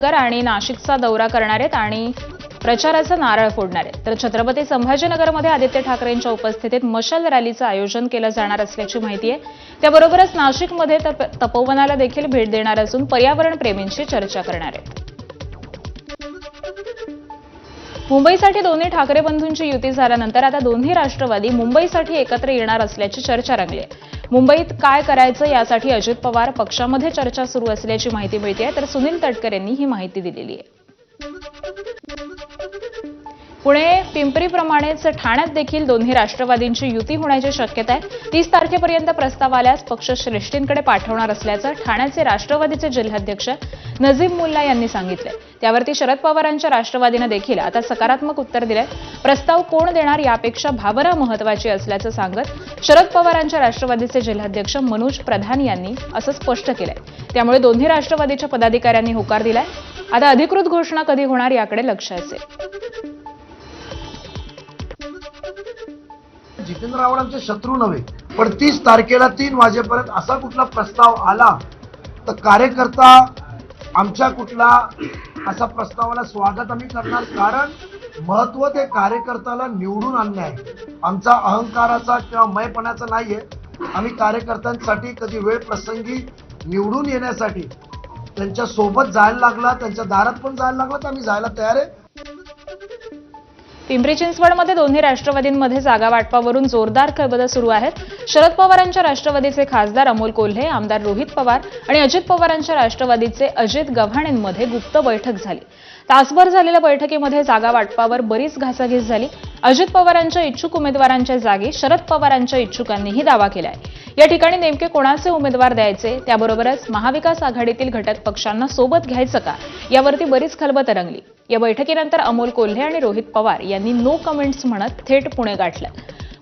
आणि नाशिकचा दौरा करणार आहेत आणि प्रचाराचा नारळ फोडणार आहेत। तर छत्रपती संभाजीनगरमध्ये आदित्य ठाकरेंच्या उपस्थितीत मशाल रॅलीचं आयोजन केलं जाणार असल्याची माहिती आहे। त्याबरोबरच नाशिकमध्ये तपोवनाला देखील भेट देणार असून पर्यावरण प्रेमींशी चर्चा करणार आहेत। मुंबईसाठी दोन्ही ठाकरे बंधूंची युती झाल्यानंतर आता दोन्ही राष्ट्रवादी मुंबईसाठी एकत्र येणार असल्याची चर्चा रंगली आहे। मुंबईत काय करायचं यासाठी अजित पवार पक्षामध्ये चर्चा सुरू असल्याची माहिती मिळते आहे। तर सुनील तटकरे यांनी ही माहिती दिलेली आहे। पुणे पिंपरीप्रमाणेच ठाण्यात देखील दोन्ही राष्ट्रवादींची युती होण्याची शक्यता आहे। 30 तारखेपर्यंत प्रस्ताव आल्यास पक्ष श्रेष्ठींकडे पाठवणार असल्याचं ठाण्याचे राष्ट्रवादीचे जिल्हाध्यक्ष नजीम मुल्ला यांनी सांगितले। त्यावरती शरद पवारांच्या राष्ट्रवादीने देखील आता सकारात्मक उत्तर दिले। प्रस्ताव कोण देणार यापेक्षा भावना महत्त्वाची असल्याचं सांगत शरद पवारांच्या राष्ट्रवादीचे जिल्हाध्यक्ष मनोज प्रधान यांनी असं स्पष्ट केलंय। त्यामुळे दोन्ही राष्ट्रवादीच्या पदाधिकाऱ्यांनी होकार दिलाय। आता अधिकृत घोषणा कधी होणार याकडे लक्ष असेल। जितेंद्र आव्हाडांचे शत्रू नव्हे, पण 30 तारखेला 3 वाजेपर्यंत असा कुठला प्रस्ताव आला तर कार्यकर्ता आमच्या कुठला असा प्रस्तावाला स्वागत आम्ही करणार। कारण महत्व ते कार्यकर्त्याला निवडून आणणे आहे, आमचा अहंकाराचा किंवा मयपणाचा नाहीये। आम्ही कार्यकर्त्यांसाठी कधी वेळ प्रसंगी निवडून येण्यासाठी त्यांच्या सोबत जायला लागला, त्यांच्या दारात पण जायला लागला तर आम्ही जायला तयार आहे। पिंपरी चिंचवडमध्ये दोन्ही राष्ट्रवादींमध्ये जागा वाटपावरून जोरदार खळबळ सुरू आहेत। शरद पवारांच्या राष्ट्रवादीचे खासदार अमोल कोल्हे, आमदार रोहित पवार आणि अजित पवारांच्या राष्ट्रवादीचे अजित गव्हाणेंमध्ये गुप्त बैठक झाली। तासभर झालेल्या बैठकीमध्ये जागा वाटपावर बरीच घासाघीस झाली। अजित पवारांच्या इच्छुक उमेदवारांच्या जागी शरद पवारांच्या इच्छुकांनीही दावा केलाय। या ठिकाणी नेमके कोणाचे उमेदवार द्यायचे, त्याबरोबरच महाविकास आघाडीतील घटक पक्षांना सोबत घ्यायचं का, यावरती बरीच खलबत रंगली। या बैठकीनंतर अमोल कोल्हे आणि रोहित पवार यांनी नो कमेंट्स म्हणत थेट पुणे गाठलं।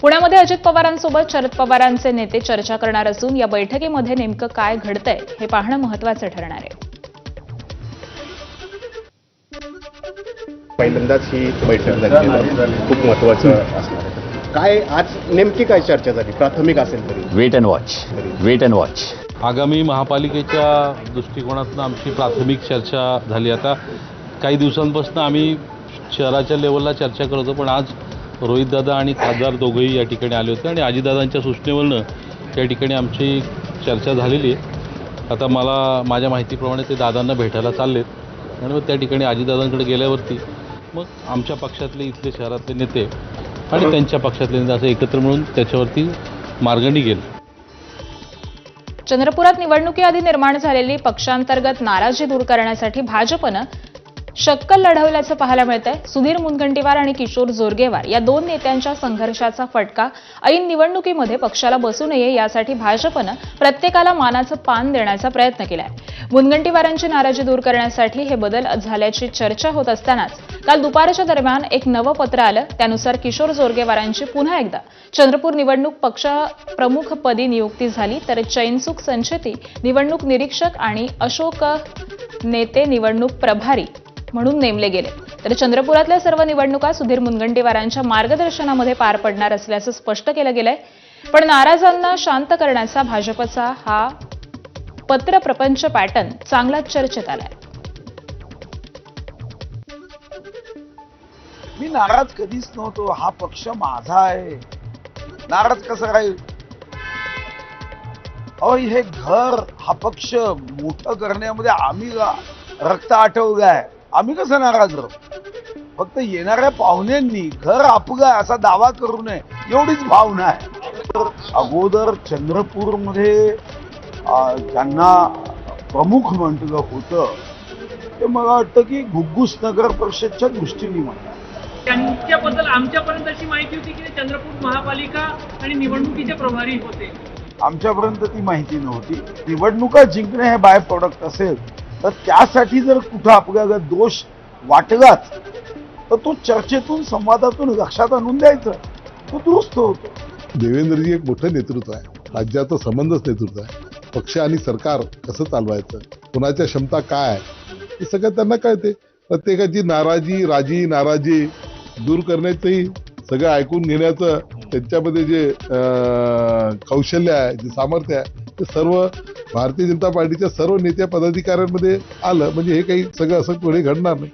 पुण्यामध्ये अजित पवारांसोबत शरद पवारांचे नेते चर्चा करणार असून या बैठकीमध्ये नेमकं काय घडतंय हे पाहणं महत्त्वाचं ठरणार आहे। पहिल्यांदाच ही बैठक झाली, खूप महत्त्वाचं असणार आहे। काय आज नेमकी काय चर्चा झाली, प्राथमिक असेल तरी? Wait and watch. आगामी महापालिकेच्या दृष्टिकोनातून आमची प्राथमिक चर्चा झाली। आता काही दिवसांपासून आम्ही शहराच्या लेवलला चर्चा करत होतो, पण आज रोहितदादा आणि खासदार दोघंही या ठिकाणी आले होते आणि अजितदादांच्या सूचनेवरनं त्या ठिकाणी आमची चर्चा झालेली आहे। आता मला माझ्या माहितीप्रमाणे ते दादांना भेटायला चाललेत आणि मग त्या ठिकाणी अजितदादांकडे गेल्यावरती मग आमच्या पक्षातले इथले शहरातले नेते आणि त्यांच्या पक्षातले नेते असं एकत्र मिळून त्याच्यावरती मार्ग निघेल। चंद्रपुरात निवडणुकीआधी निर्माण झालेली पक्षांतर्गत नाराजी दूर करण्यासाठी भाजपनं शक्कल लढवल्याचं पाहायला मिळतंय। सुधीर मुनगंटीवार आणि किशोर जोरगेवार या दोन नेत्यांच्या संघर्षाचा फटका ऐन निवडणुकीमध्ये पक्षाला बसू नये यासाठी भाजपनं प्रत्येकाला मानाचं पान देण्याचा प्रयत्न केलाय। मुनगंटीवारांची नाराजी दूर करण्यासाठी हे बदल झाल्याची चर्चा होत असतानाच काल दुपारच्या दरम्यान एक नवं पत्र आलं। त्यानुसार किशोर जोरगेवारांची पुन्हा एकदा चंद्रपूर निवडणूक पक्ष प्रमुखपदी नियुक्ती झाली, तर चैनसुख संचेती निवडणूक निरीक्षक आणि अशोक नेते निवडणूक प्रभारी म्हणून नेमले गेले। तर चंद्रपुरातल्या सर्व निवडणुका सुधीर मुनगंटीवारांच्या मार्गदर्शनामध्ये पार पडणार असल्याचं स्पष्ट केलं गेलंय। पण नाराजांना शांत करण्याचा भाजपचा हा पत्र प्रपंच पॅटर्न चांगलाच चर्चेत आलाय। मी नाराज कधीच नव्हतो, हा पक्ष माझा आहे, नाराज कसं राहील? अहो, हे घर हा पक्ष मोठं करण्यामध्ये आम्ही रक्त आटवलंय, आम्ही कसं नाराज राहू? फक्त येणाऱ्या पाहुण्यांनी घर आपलं असा दावा करू नये एवढीच भावना आहे। तर अगोदर चंद्रपूरमध्ये ज्यांना प्रमुख म्हटलं होतं ते मला वाटतं की घुग्गुस नगर परिषदच्या दृष्टीने म्हणतात। त्यांच्याबद्दल आमच्यापर्यंत अशी माहिती होती की चंद्रपूर महापालिका आणि निवडणुकीचे प्रभारी होते। आमच्यापर्यंत ती माहिती नव्हती। निवडणुका जिंकणे हे बाय प्रोडक्ट असेल तर त्यासाठी जर कुठं आपल्याला दोष वाटलाच तर तो चर्चेतून संवादातून लक्षात आणून द्यायचं, तो दुरुस्त होतो। देवेंद्रजी एक मोठं नेतृत्व आहे, राज्याचं संबंधच नेतृत्व आहे। पक्ष आणि सरकार कसं चालवायचं, कोणाच्या क्षमता काय आहे हे सगळं त्यांना कळते। प्रत्येकाची नाराजी दूर करण्याचंही सगळं ऐकून घेण्याचं त्यांच्यामध्ये जे कौशल्य आहे, जे सामर्थ्य आहे ते सर्व भारतीय जनता पार्टीच्या सर्व नेत्या पदाधिकाऱ्यांमध्ये आलं म्हणजे हे काही सगळं असं पुढे घडणार नाही.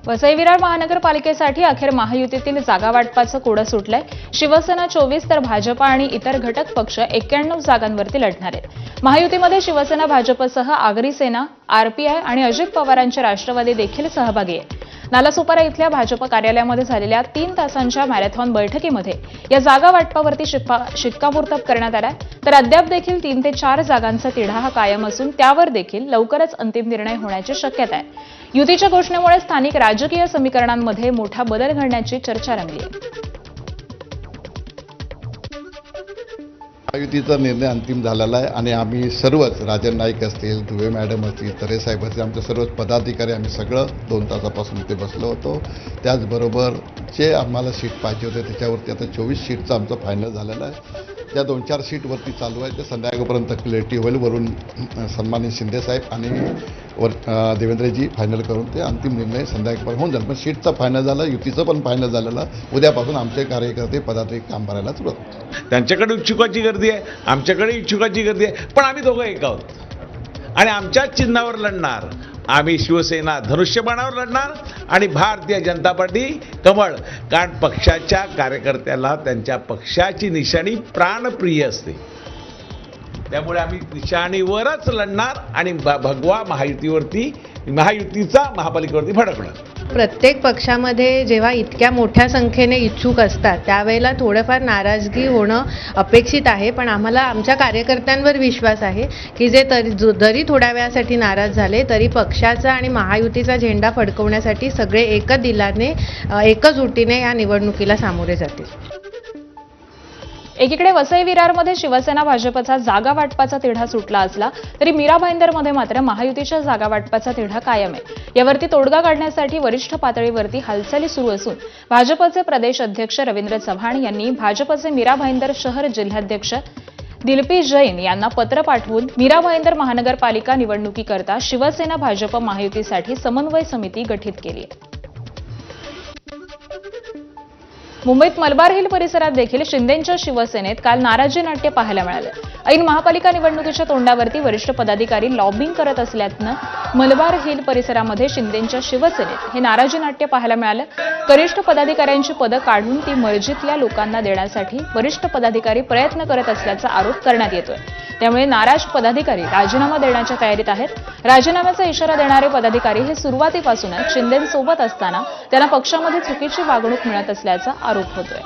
वसई विरार महानगरपालिकेसाठी अखेर महायुतीतील जागा वाटपाचं कोडं सुटलंय. शिवसेना 24 तर भाजपा आणि इतर घटक पक्ष 91 जागांवरती लढणार आहेत. महायुतीमध्ये शिवसेना भाजपसह आगरी सेना, आरपीआय आणि अजित पवारांचे राष्ट्रवादी देखील सहभागी आहे. नालासोपारा इथल्या भाजप कार्यालयामध्ये झालेल्या 3 तासांच्या मॅरेथॉन बैठकीमध्ये या जागा वाटपावरती शिक्कामोर्तब करण्यात आलाय. तर अद्याप देखील 3 ते 4 जागांचा तिढा हा कायम असून त्यावर देखील लवकरच अंतिम निर्णय होण्याची शक्यता आहे. युतीच्या घोषणेमुळे स्थानिक राजकीय समीकरणांमध्ये मोठा बदल घडण्याची चर्चा रंगली आहे. महायुतीचा निर्णय अंतिम झालेला आहे आणि आम्ही सर्वच राजन नाईक असतील, दुवे मॅडम असतील, तरे साहेब असतील, आमचे सर्वच पदाधिकारी आम्ही सगळं 2 तासापासून इथे बसलो होतो. त्याचबरोबर जे आम्हाला सीट पाहिजे होते त्याच्यावरती आता 24 सीटचं आमचं फायनल झालेलं आहे. त्या 2-4 सीटवरती चालू आहे ते संध्याकाळपर्यंत क्लॅरिटी होईल. वरून सन्मानित शिंदेसाहेब आणि देवेंद्रजी फायनल करून ते अंतिम निर्णय संध्याकाळपर्यंत होऊन जाईल. पण सीटचं फायनल झालं, युतीचं पण फायनल झालेलं. उद्यापासून आमचे कार्यकर्ते पदाधिकारी काम करायला सुरुवात होतात. त्यांच्याकडे इच्छुकाची गर्दी आहे, आमच्याकडे इच्छुकाची गर्दी आहे, पण आम्ही दोघं एक आहोत आणि आमच्याच चिन्हावर लढणार. आम्ही शिवसेना धनुष्यबाणावर लढणार आणि भारतीय जनता पार्टी कमळ. कारण पक्षाच्या कार्यकर्त्याला त्यांच्या पक्षाची निशाणी प्राणप्रिय असते, त्यामुळे आम्ही निशाणीवरच लढणार आणि भगवा महायुतीचा महापालिकेवरती भडकणार. प्रत्येक पक्षामध्ये जेव्हा इतक्या मोठ्या संख्येने इच्छुक असतात त्यावेळेला थोडंफार नाराजगी होणं अपेक्षित आहे. पण आम्हाला आमच्या कार्यकर्त्यांवर विश्वास आहे की जे जरी थोड्या वेळासाठी नाराज झाले तरी पक्षाचा आणि महायुतीचा झेंडा फडकवण्यासाठी सगळे एकच दिलाने एकजुटीने या निवडणुकीला सामोरे जातील. एकीकडे वसई विरारमध्ये शिवसेना भाजपचा जागा वाटपाचा तिढा सुटला असला तरी मीरा भाईंदरमध्ये मात्र महायुतीच्या जागा वाटपाचा तिढा कायम आहे. यावरती तोडगा काढण्यासाठी वरिष्ठ पातळीवरती हालचाली सुरू असून भाजपचे प्रदेश अध्यक्ष रवींद्र चव्हाण यांनी भाजपचे मीरा भाईंदर शहर जिल्हाध्यक्ष दिलपी जैन यांना पत्र पाठवून मीरा भाईंदर महानगरपालिका निवडणुकीकरता शिवसेना भाजप महायुतीसाठी समन्वय समिती गठीत केली आहे. मुंबईत मलबार हिल परिसरात देखील शिंदेंच्या शिवसेनेत काल नाराजी नाट्य पाहायला मिळालं. ऐन महापालिका निवडणुकीच्या तोंडावरती वरिष्ठ पदाधिकारी लॉबिंग करत असल्यानं मलबार हिल परिसरामध्ये शिंदेंच्या शिवसेनेत हे नाराजी नाट्य पाहायला मिळालं. वरिष्ठ पदाधिकाऱ्यांची पदं काढून ती मर्जीतल्या लोकांना देण्यासाठी वरिष्ठ पदाधिकारी प्रयत्न करत असल्याचा आरोप करण्यात येतोय. त्यामुळे नाराज पदाधिकारी राजीनामा देण्याच्या तयारीत आहेत. राजीनाम्याचा इशारा देणारे पदाधिकारी हे सुरुवातीपासूनच शिंदेंसोबत असताना त्यांना पक्षामध्ये चुकीची वागणूक मिळत असल्याचा आरोप होतोय.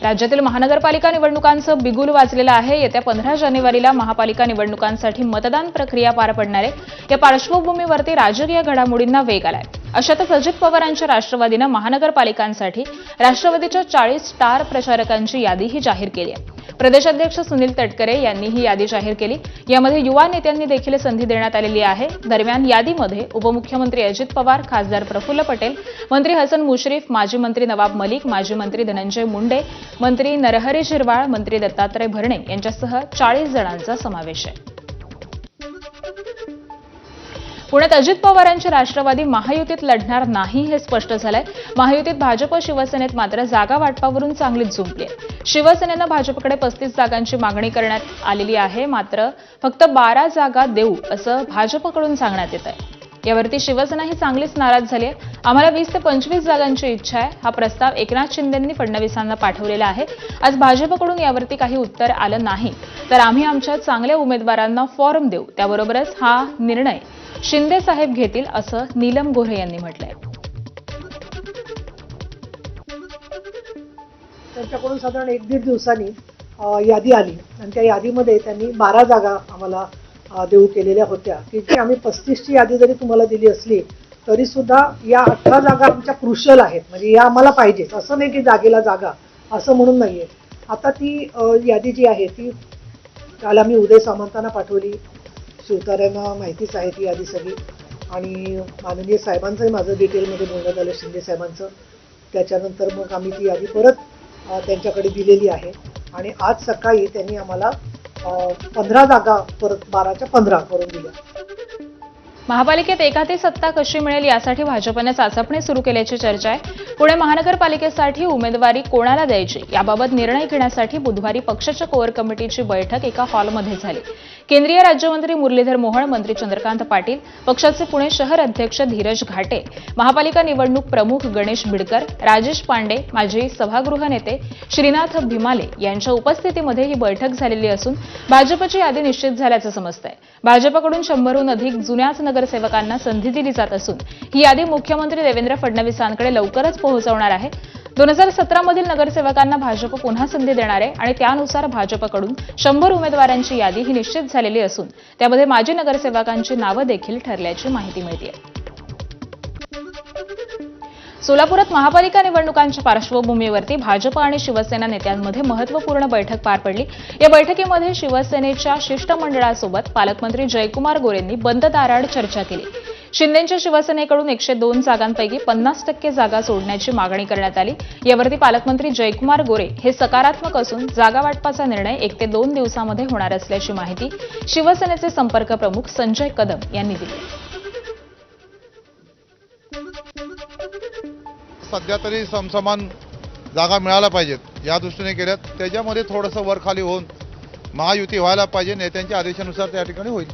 राज्यातील महानगरपालिका निवडणुकांचं बिगुल वाजलेलं आहे. येत्या 15 जानेवारीला महापालिका निवडणुकांसाठी मतदान प्रक्रिया पार पडणार आहे. या पार्श्वभूमीवरती राजकीय घडामोडींना वेग आलाय. अशातच अजित पवारांच्या राष्ट्रवादीनं महानगरपालिकांसाठी राष्ट्रवादीच्या 40 स्टार प्रचारकांची यादीही जाहीर केली आहे. प्रदेशाध्यक्ष सुनील तटकरे यांनी ही यादी जाहीर केली. यामध्ये युवा नेत्यांनी देखील संधी देण्यात आलेली आहे. दरम्यान यादीमध्ये उपमुख्यमंत्री अजित पवार, खासदार प्रफुल्ल पटेल, मंत्री हसन मुश्रीफ, माजी मंत्री नवाब मलिक, माजी मंत्री धनंजय मुंडे, मंत्री नरहरी झिरवाळ, मंत्री दत्तात्रय भरणे यांच्यासह 40 जणांचा समावेश आहे. पुण्यात अजित पवारांची राष्ट्रवादी महायुतीत लढणार नाही हे स्पष्ट झालंय. महायुतीत भाजप शिवसेनेत मात्र जागा वाटपावरून चांगलीच झुंपली आहे. शिवसेनेनं भाजपकडे 35 जागांची मागणी करण्यात आलेली आहे. मात्र फक्त 12 जागा देऊ असं भाजपकडून सांगण्यात येत आहे. यावरती शिवसेना ही चांगलीच नाराज झाली आहे. आम्हाला 20 ते 25 जागांची इच्छा आहे. हा प्रस्ताव एकनाथ शिंदेंनी फडणवीसांना पाठवलेला आहे. आज भाजपकडून यावरती काही उत्तर आलं नाही तर आम्ही आमच्या चांगल्या उमेदवारांना फॉर्म देऊ. त्याबरोबरच हा निर्णय शिंदे साहेब घेतील असं नीलम गोऱ्हे यांनी म्हटलंय. त्यांच्याकडून साधारण 1-1.5 दिवसांनी यादी आली आणि त्या यादीमध्ये त्यांनी 12 जागा आम्हाला देऊ केलेल्या होत्या की जी आम्ही 35ची यादी जरी तुम्हाला दिली असली तरी सुद्धा या 18 जागा आमच्या क्रुशियल आहेत. म्हणजे या आम्हाला पाहिजेत, असं नाही की जागेला जागा असं म्हणून नाहीये. आता ती यादी जी आहे ती काल आम्ही उदय सामंतांना पाठवली. शिवतार्यांना माहितीच आहे ती यादी सगळी आणि माननीय साहेबांचंही माझं डिटेलमध्ये बोलण्यात आलं, शिंदे साहेबांचं. त्याच्यानंतर मग आम्ही ती यादी परत त्यांच्याकडे दिलेली आहे आणि आज सकाळी त्यांनी आम्हाला 15 जागा परत 12च्या 15 करून दिल्या. महापालिकेत एकाती सत्ता कशी मिळेल यासाठी भाजपने चाचपणी सुरू केल्याची चर्चा आहे. पुणे महानगरपालिकेसाठी उमेदवारी कोणाला द्यायची याबाबत निर्णय घेण्यासाठी बुधवारी पक्षाच्या कोअर कमिटीची बैठक एका हॉलमध्ये झाली. केंद्रीय राज्यमंत्री मुरलीधर मोहोळ, मंत्री चंद्रकांत पाटील, पक्षाचे पुणे शहर अध्यक्ष धीरज घाटे, महापालिका निवडणूक प्रमुख गणेश बिडकर, राजेश पांडे, माजी सभागृह नेते श्रीनाथ भिमाले यांच्या उपस्थितीमध्ये ही बैठक झालेली असून भाजपची यादी निश्चित झाल्याचं समजतंय. भाजपकडून 100हून अधिक जुन्याच नगरसेवकांना संधी दिली जात असून ही यादी मुख्यमंत्री देवेंद्र फडणवीसांकडे लवकरच पोहोचवणार आहे. 2017 मधील नगरसेवकांना भाजप पुन्हा संधी देणार आहे आणि त्यानुसार भाजपकडून 100 उमेदवारांची यादी ही निश्चित झालेली असून त्यामध्ये माजी नगरसेवकांची नावं देखील ठरल्याची माहिती मिळते. सोलापुरात महापालिका निवडणुकांच्या पार्श्वभूमीवरती भाजप आणि शिवसेना नेत्यांमध्ये महत्त्वपूर्ण बैठक पार पडली. या बैठकीमध्ये शिवसेनेच्या शिष्टमंडळासोबत पालकमंत्री जयकुमार गोरेंनी बंद दाराआड चर्चा केली. शिंदेच्या शिवसेनेकडून 102 जागांपैकी 50% जागा सोडण्याची मागणी करण्यात आली. यावरती पालकमंत्री जयकुमार गोरे हे सकारात्मक असून जागा वाटपाचा निर्णय 1 ते 2 दिवसांमध्ये होणार असल्याची माहिती शिवसेनेचे संपर्क प्रमुख संजय कदम यांनी दिली. सध्या तरी समसमान जागा मिळायला पाहिजेत या दृष्टीने केल्यात. त्याच्यामध्ये थोडंसं वरखाली होऊन महायुती व्हायला पाहिजे. नेत्यांच्या आदेशानुसार त्या ठिकाणी होईल.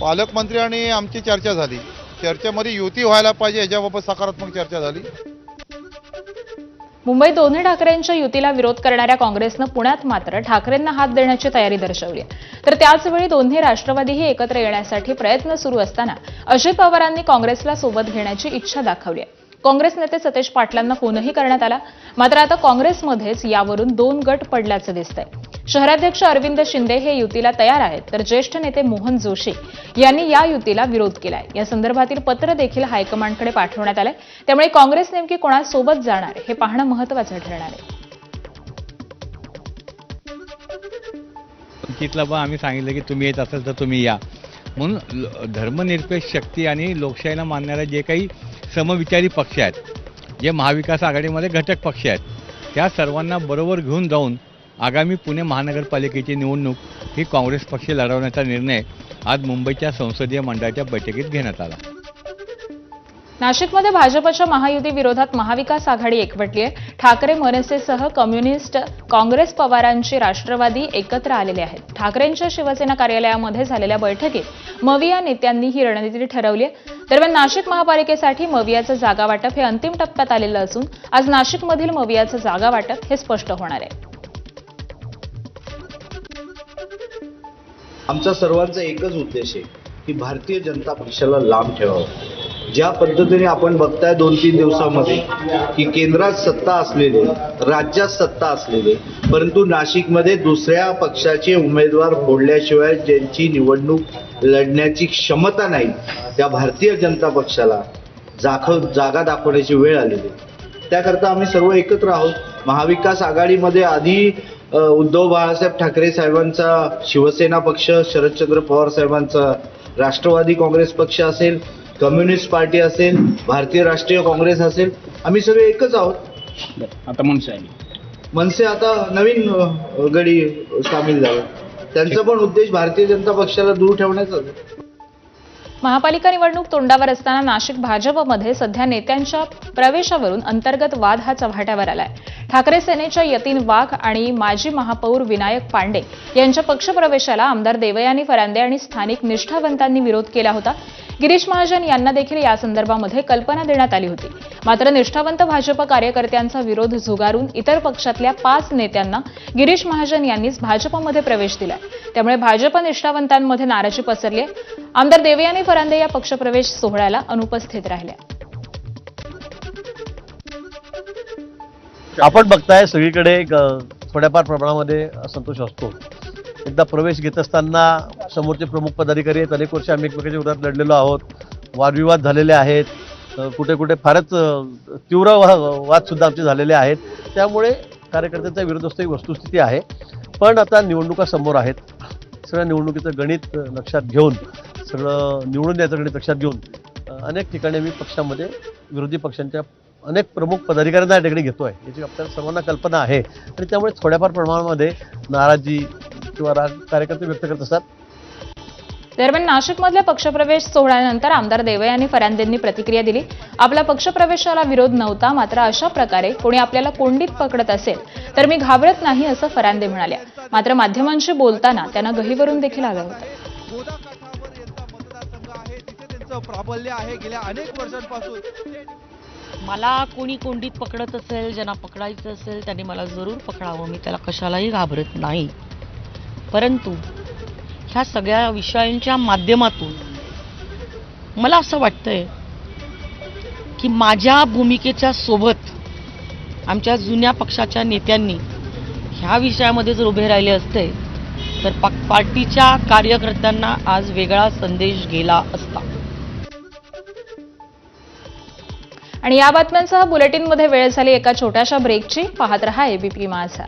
पालकमंत्री आणि आमची चर्चा झाली. चर्चेमध्ये युती व्हायला पाहिजे याच्याबाबत सकारात्मक चर्चा झाली. मुंबईत दोन्ही ठाकरेंच्या युतीला विरोध करणाऱ्या काँग्रेसनं पुण्यात मात्र ठाकरेंना हात देण्याची तयारी दर्शवली. तर त्याचवेळी दोन्ही राष्ट्रवादीही एकत्र येण्यासाठी प्रयत्न सुरू असताना अजित पवारांनी काँग्रेसला सोबत घेण्याची इच्छा दाखवली आहे. काँग्रेस नेते सतेज पाटलांना फोनही करण्यात आला. मात्र आता काँग्रेसमध्येच यावरून 2 गट पडल्याचं दिसतंय. शहराध्यक्ष अरविंद शिंदे हे युतीला तयार आहेत तर ज्येष्ठ नेते मोहन जोशी यांनी या युतीला विरोध केलाय. या संदर्भातील पत्र देखील हायकमांडकडे पाठवण्यात आलंय. त्यामुळे काँग्रेस नेमकी कोणासोबत जाणार हे पाहणं महत्त्वाचं ठरणार आहे. तिथलं पण आम्ही सांगितलं की तुम्ही येत असाल तर तुम्ही या म्हणून. धर्मनिरपेक्ष शक्ती आणि लोकशाहीला मानणारे जे काही समविचारी पक्ष आहेत, जे महाविकास आघाडीमध्ये घटक पक्ष आहेत, त्या सर्वांना बरोबर घेऊन जाऊन आगामी पुणे महानगरपालिकेची निवडणूक ही काँग्रेस पक्ष लढवण्याचा निर्णय आज मुंबईच्या संसदीय मंडळाच्या बैठकीत घेण्यात आला. नाशिकमध्ये भाजपच्या महायुती विरोधात महाविकास आघाडी एकवटली आहे. ठाकरे मनसेसह कम्युनिस्ट, काँग्रेस, पवारांची राष्ट्रवादी एकत्र आलेले आहेत. ठाकरेंच्या शिवसेना कार्यालयामध्ये झालेल्या बैठकीत मविया नेत्यांनी ही रणनीती ठरवली आहे. दरम्यान नाशिक महापालिकेसाठी मवियाचं जागा वाटप हे अंतिम टप्प्यात आलेलं असून आज नाशिकमधील मवियाचं जागा वाटप हे स्पष्ट होणार आहे. आमचा सर्वांचा एकच उद्देश आहे की भारतीय जनता पक्षाला लांब ठेवावं. ज्या पद्धतीने आपण बघताय 2-3 दिवसामध्ये की केंद्रात सत्ता असलेले, राज्यात सत्ता असलेले, परंतु नाशिकमध्ये दुसऱ्या पक्षाचे उमेदवार फोडल्याशिवाय ज्यांची निवडणूक लढण्याची क्षमता नाही, त्या भारतीय जनता पक्षाला जागा दाखवण्याची वेळ आलेली. त्याकरता आम्ही सर्व एकत्र आहोत. महाविकास आघाडीमध्ये आधी उद्धव बाळासाहेब ठाकरे साहेबांचा शिवसेना पक्ष, शरदचंद्र पवार साहेबांचा राष्ट्रवादी काँग्रेस पक्ष असेल, कम्युनिस्ट पार्टी असेल, भारतीय राष्ट्रीय काँग्रेस असेल, आम्ही सगळे एकच आहोत. आता मनसे आता नवीन गडी सामील झाले. त्यांचा पण उद्देश भारतीय जनता पक्षाला दूर ठेवण्याचा. महापालिका निवडणूक तोंडावर असताना नाशिक भाजपमध्ये सध्या नेत्यांच्या प्रवेशावरून अंतर्गत वाद हा चव्हाट्यावर आलाय. ठाकरे सेनेच्या यतीन वाघ आणि माजी महापौर विनायक पांडे यांच्या पक्षप्रवेशाला आमदार देवयानी फरांदे आणि स्थानिक निष्ठावंतांनी विरोध केला होता. गिरीश महाजन यांना देखील या संदर्भामध्ये कल्पना देण्यात आली होती. मात्र निष्ठावंत भाजप कार्यकर्त्यांचा विरोध झुगारून इतर पक्षातल्या 5 नेत्यांना गिरीश महाजन यांनीच भाजपमध्ये प्रवेश दिलाय. त्यामुळे भाजप निष्ठावंतांमध्ये नाराजी पसरली आहे. आमदार देवयानी फरांदे या पक्षप्रवेश सोहळ्याला अनुपस्थित राहिल्या. आपण बघताय सगळीकडे एक थोड्याफार प्रमाणामध्ये असंतोष असतो. एकदा प्रवेश घेत असताना समोरचे प्रमुख पदाधिकारी आहेत, अनेक वर्ष आम्ही एकमेकांच्या विरोधात लढलेलो आहोत, वादविवाद झालेले आहेत, कुठे कुठे फारच तीव्र वाद सुद्धा आमचे झालेले आहेत. त्यामुळे कार्यकर्त्यांचा विरोध असतो ही वस्तुस्थिती आहे. पण आता निवडणुका समोर आहेत. सगळ्या निवडणुकीचं गणित लक्षात घेऊन, सगळं निवडून द्यायचं गणित लक्षात घेऊन अनेक ठिकाणी मी पक्षामध्ये विरोधी पक्षांच्या अनेक प्रमुख पदाधिकाऱ्यांना या ठिकाणी घेतो आहे, याची आपल्याला सर्वांना कल्पना आहे. आणि त्यामुळे थोड्याफार प्रमाणामध्ये नाराजी किंवा राग कार्यकर्ते व्यक्त करत असतात. दरम्यान नाशिकमधल्या पक्षप्रवेश सोहळ्यानंतर आमदार देवयानी फरांदेंनी प्रतिक्रिया दिली. आपला पक्षप्रवेशाला विरोध नव्हता, मात्र अशा प्रकारे कोणी आपल्याला कोंडीत पकडत असेल तर मी घाबरत नाही असं फरांदे म्हणाल्या. मात्र माध्यमांशी बोलताना त्यांना गहिवरून देखील आलं होतं. प्राबल्य आहे गेल्या अनेक वर्षांपासून. मला कोणी कोंडीत पकडत असेल, ज्यांना पकडायचं असेल त्यांनी मला जरूर पकडावं, मी त्याला कशालाही घाबरत नाही. परंतु ह्या सगळ्या विषयांच्या माध्यमातून मला असं वाटतंय की माझ्या भूमिकेच्या सोबत आमच्या जुन्या पक्षाच्या नेत्यांनी ह्या विषयामध्ये जर उभे राहिले असते तर पार्टीच्या कार्यकर्त्यांना आज वेगळा संदेश गेला असता. आणि या बातम्यांसह बुलेटिनमध्ये वेळ झाली एका छोट्याशा ब्रेकची. पाहत रहा एबीपी माझा.